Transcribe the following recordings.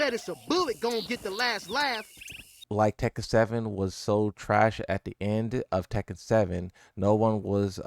bet it's a bullet gonna get the last laugh. Like Tekken 7 was so trash at the end of Tekken 7, no one was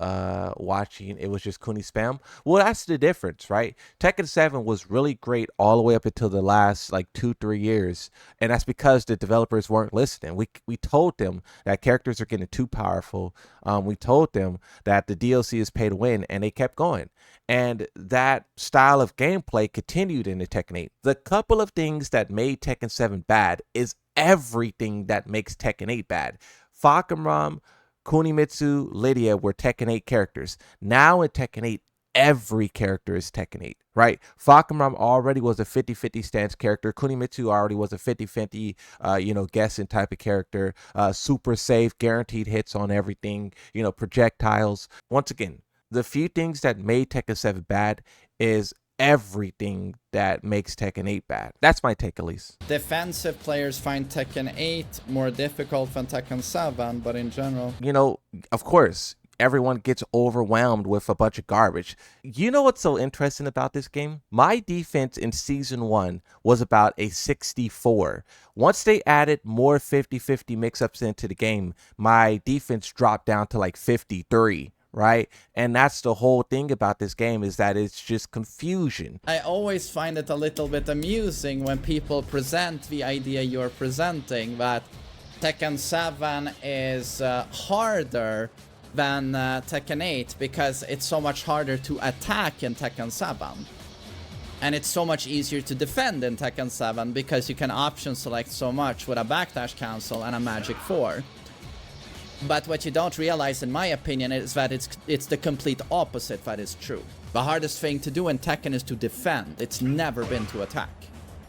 watching. It was just Kuni spam. Well, that's the difference, right? Tekken 7 was really great all the way up until the last like 2-3 years, and that's because the developers weren't listening. We told them that characters are getting too powerful. We told them that the DLC is pay to win, and they kept going. And that style of gameplay continued into Tekken 8. The couple of things that made Tekken 7 bad is everything that makes Tekken 8 bad. Fakumram, Kunimitsu, Lydia were Tekken 8 characters. Now in Tekken 8, every character is Tekken 8, right? Fakumram already was a 50-50 stance character. Kunimitsu already was a 50-50, guessing type of character. Super safe, guaranteed hits on everything, projectiles. Once again, the few things that made Tekken 7 bad is everything that makes Tekken 8 bad. That's my take, at least. Defensive players find Tekken 8 more difficult than Tekken 7, but in general... Of course, everyone gets overwhelmed with a bunch of garbage. You know what's so interesting about this game? My defense in Season 1 was about a 64. Once they added more 50-50 mix-ups into the game, my defense dropped down to like 53. Right? And that's the whole thing about this game, is that it's just confusion. I always find it a little bit amusing when people present the idea you're presenting, that Tekken 7 is harder than Tekken 8 because it's so much harder to attack in Tekken 7. And it's so much easier to defend in Tekken 7 because you can option select so much with a backdash cancel and a magic 4. But what you don't realize, in my opinion, is that it's the complete opposite that is true. The hardest thing to do in Tekken is to defend. It's never been to attack.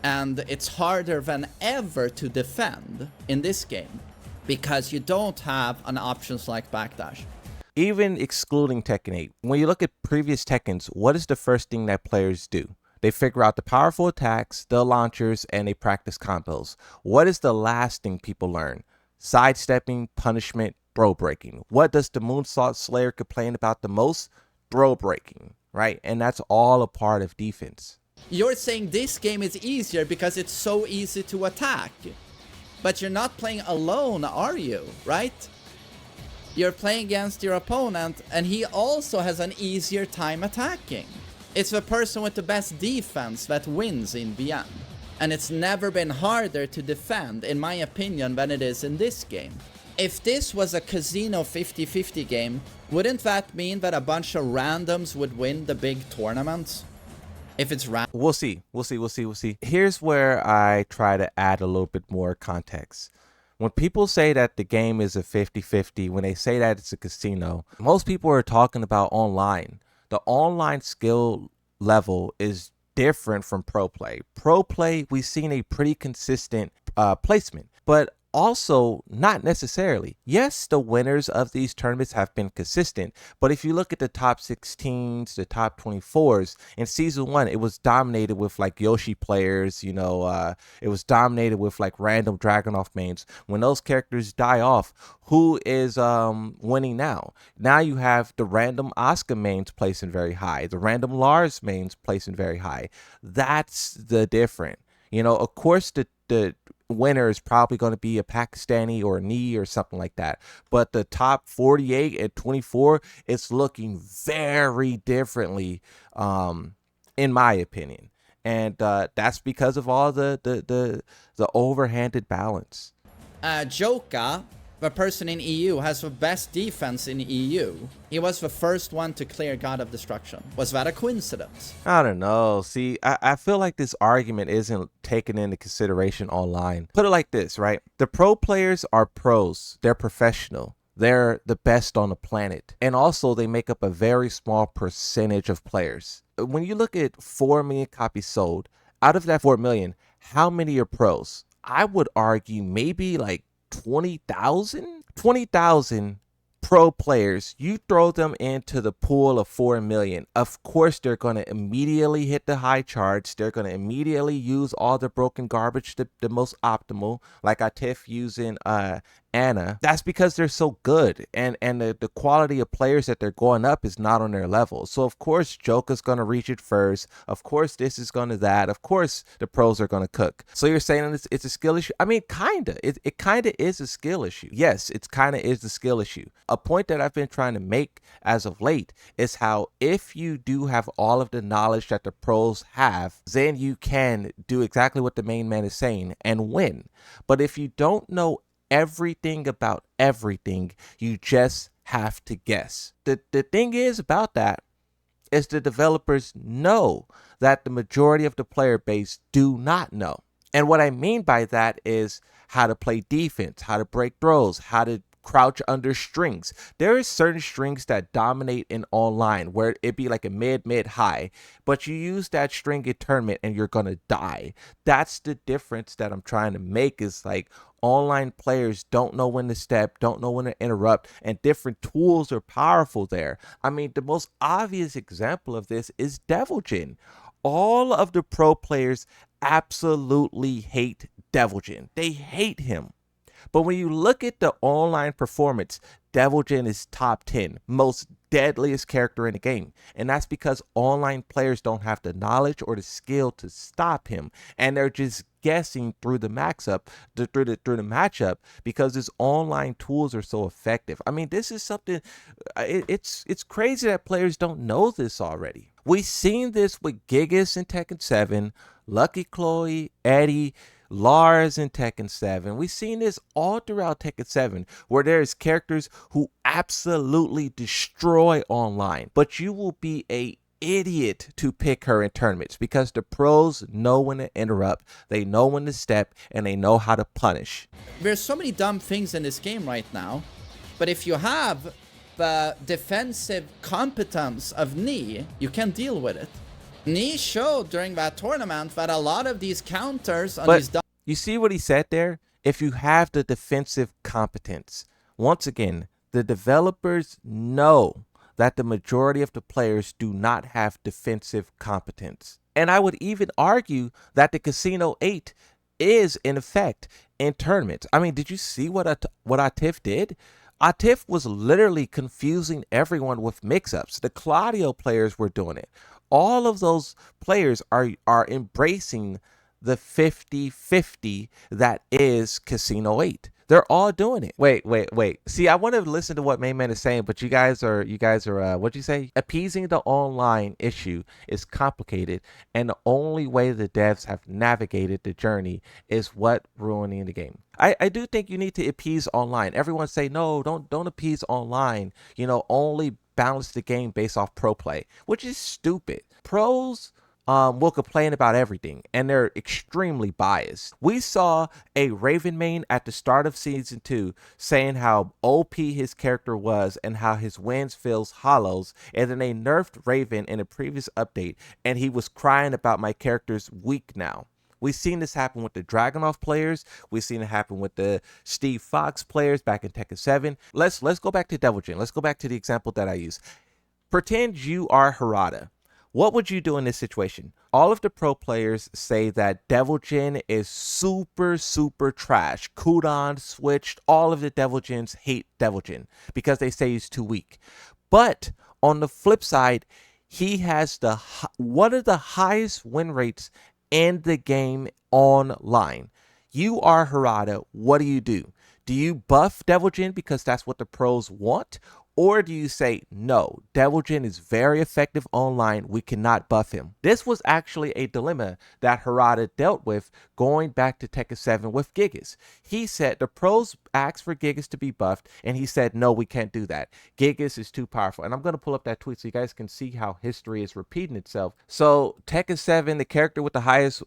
And it's harder than ever to defend in this game because you don't have an options like backdash. Even excluding Tekken 8, when you look at previous Tekkens, what is the first thing that players do? They figure out the powerful attacks, the launchers, and they practice combos. What is the last thing people learn? Sidestepping, punishment, throw breaking. What does the Moonsault Slayer complain about the most? Throw breaking, right? And that's all a part of defense. You're saying this game is easier because it's so easy to attack. But you're not playing alone, are you? Right? You're playing against your opponent and he also has an easier time attacking. It's the person with the best defense that wins in the end. And it's never been harder to defend, in my opinion, than it is in this game. If this was a casino 50-50 game, wouldn't that mean that a bunch of randoms would win the big tournaments? If it's random. We'll see. Here's where I try to add a little bit more context. When people say that the game is a 50-50, when they say that it's a casino, most people are talking about online. The online skill level is different from pro play. Pro play, we've seen a pretty consistent placement, but also not necessarily. Yes, the winners of these tournaments have been consistent, but if you look at the top 16s, the top 24s, in Season 1, it was dominated with like Yoshi players, it was dominated with like random Dragunov mains. When those characters die off, who is winning now? Now you have the random Asuka mains placing very high, the random Lars mains placing very high. That's the difference. Of course, the winner is probably going to be a Pakistani or a knee or something like that. But the top 48 and 24, it's looking very differently, in my opinion. And that's because of all the overhanded balance. Joka, the person in EU, has the best defense in EU. He was the first one to clear God of Destruction. Was that a coincidence? I don't know. See, I feel like this argument isn't taken into consideration online. Put it like this, right? The pro players are pros. They're professional. They're the best on the planet. And also, they make up a very small percentage of players. When you look at 4 million copies sold, out of that 4 million, how many are pros? I would argue maybe like 20,000? 20,000 pro players, you throw them into the pool of 4 million. Of course, they're going to immediately hit the high charts. They're going to immediately use all the broken garbage, the most optimal, like Atif using Ana, that's because they're so good, and the quality of players that they're going up is not on their level. So of course Joker's gonna reach it first. Of course this is gonna that. Of course the pros are gonna cook. So you're saying it's a skill issue? I mean, kinda. It kinda is a skill issue. Yes, it's kinda is the skill issue. A point that I've been trying to make as of late is how if you do have all of the knowledge that the pros have, then you can do exactly what the main man is saying and win. But if you don't know everything about everything, you just have to guess. The thing is about that is the developers know that the majority of the player base do not know. And what I mean by that is how to play defense, how to break throws, how to crouch under strings. There is certain strings that dominate in online where it be like a mid high, but you use that string in tournament and you're gonna die. That's the difference that I'm trying to make, is like online players don't know when to step, don't know when to interrupt, and different tools are powerful there. I mean, the most obvious example of this is Deviljin. All of the pro players absolutely hate Deviljin. They hate him. But when you look at the online performance, Deviljin is top 10, most deadliest character in the game. And that's because online players don't have the knowledge or the skill to stop him. And they're just guessing through the through the matchup because his online tools are so effective. I mean, this is something, it's crazy that players don't know this already. We've seen this with Gigas in Tekken 7, Lucky Chloe, Eddie, Lars in Tekken 7. We've seen this all throughout Tekken 7, where there's characters who absolutely destroy online, but you will be a idiot to pick her in tournaments because the pros know when to interrupt, they know when to step, and they know how to punish. There's so many dumb things in this game right now, but if you have the defensive competence of Knee, you can deal with it. Knee showed during that tournament that a lot of these counters on these... You see what he said there? If you have the defensive competence. Once again, the developers know that the majority of the players do not have defensive competence. And I would even argue that the Casino 8 is in effect in tournaments. I mean, did you see what Atif did? Atif was literally confusing everyone with mix-ups. The Claudio players were doing it. All of those players are embracing the 50-50 that is Casino 8. They're all doing it. Wait. See, I want to listen to what Main Man is saying, but you guys are what'd you say? Appeasing the online issue is complicated, and the only way the devs have navigated the journey is what ruining the game. I do think you need to appease online. Everyone say, no, don't appease online. You know, only balance the game based off pro play, which is stupid. Pros will complain about everything, and they're extremely biased. We saw a Raven main at the start of Season 2 saying how OP his character was and how his wins fills hollows, and then they nerfed Raven in a previous update, and he was crying about my character's weak now. We've seen this happen with the Dragunov players. We've seen it happen with the Steve Fox players back in Tekken 7. Let's go back to Deviljin. Let's go back to the example that I use. Pretend you are Harada. What would you do in this situation? All of the pro players say that Deviljin is super trash. Kudan switched. All of the Deviljins hate Deviljin because they say he's too weak. But on the flip side, he has one of the highest win rates in the game online. You are Harada. What do? Do you buff Deviljin because that's what the pros want? Or do you say, no, Deviljin is very effective online, we cannot buff him? This was actually a dilemma that Harada dealt with going back to Tekken 7 with Gigas. He said the pros asked for Gigas to be buffed, and he said, no, we can't do that. Gigas is too powerful. And I'm going to pull up that tweet so you guys can see how history is repeating itself. So Tekken 7, the character with the highest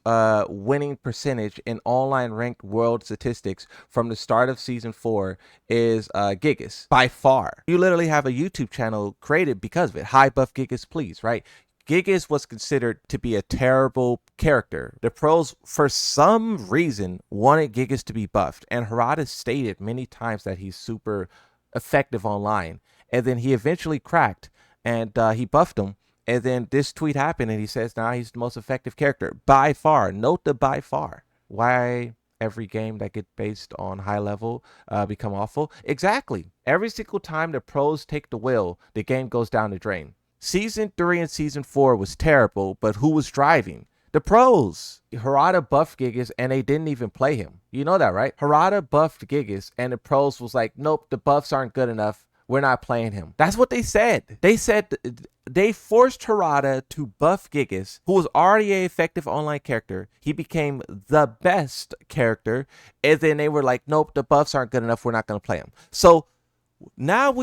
winning percentage in online ranked world statistics from the start of Season 4 is Gigas, by far. You literally have a YouTube channel created because of it. Hi buff Gigas, please, right? Gigas was considered to be a terrible character. The pros, for some reason, wanted Gigas to be buffed, and Harada stated many times that he's super effective online. And then he eventually cracked, and he buffed him. And then this tweet happened, and he says now he's the most effective character by far. Note the by far. Why every game that gets based on high level become awful? Exactly. Every single time the pros take the wheel, the game goes down the drain. Season 3 and Season 4 was terrible, but who was driving? The pros. Harada buffed Gigas and they didn't even play him. You know that, right? Harada buffed Gigas and the pros was like, nope, the buffs aren't good enough. We're not playing him. That's what they said. They said they forced Harada to buff Gigas, who was already an effective online character. He became the best character. And then they were like, nope, the buffs aren't good enough. We're not going to play him. So now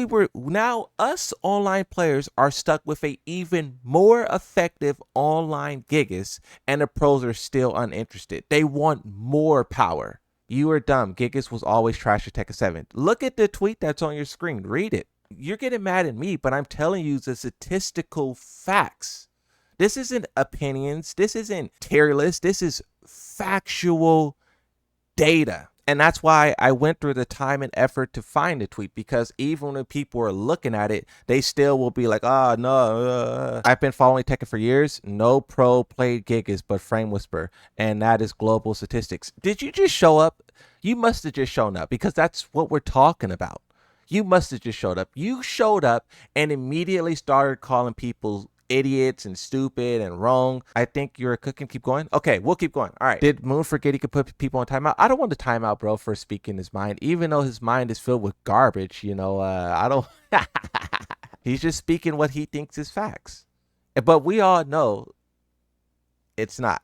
us online players are stuck with a even more effective online Gigas, and the pros are still uninterested. They want more power. You are dumb. Gigas was always trash at Tekken 7. Look at the tweet that's on your screen. Read it. You're getting mad at me, but I'm telling you the statistical facts. This isn't opinions. This isn't tier list. This is factual data. And that's why I went through the time and effort to find the tweet, because even when people are looking at it, they still will be like, oh, no. I've been following Tekken for years. No pro played Gigas but Frame Whisper, and that is global statistics. Did you just show up? You must have just shown up, because that's what we're talking about. You must have just showed up. You showed up and immediately started calling people idiots and stupid and wrong. I think you're cooking. Keep going. Okay, we'll keep going. All right. Did Moon forget he could put people on timeout? I don't want the timeout, bro, for speaking his mind, even though his mind is filled with garbage. You know, I don't. He's just speaking what he thinks is facts, but we all know it's not.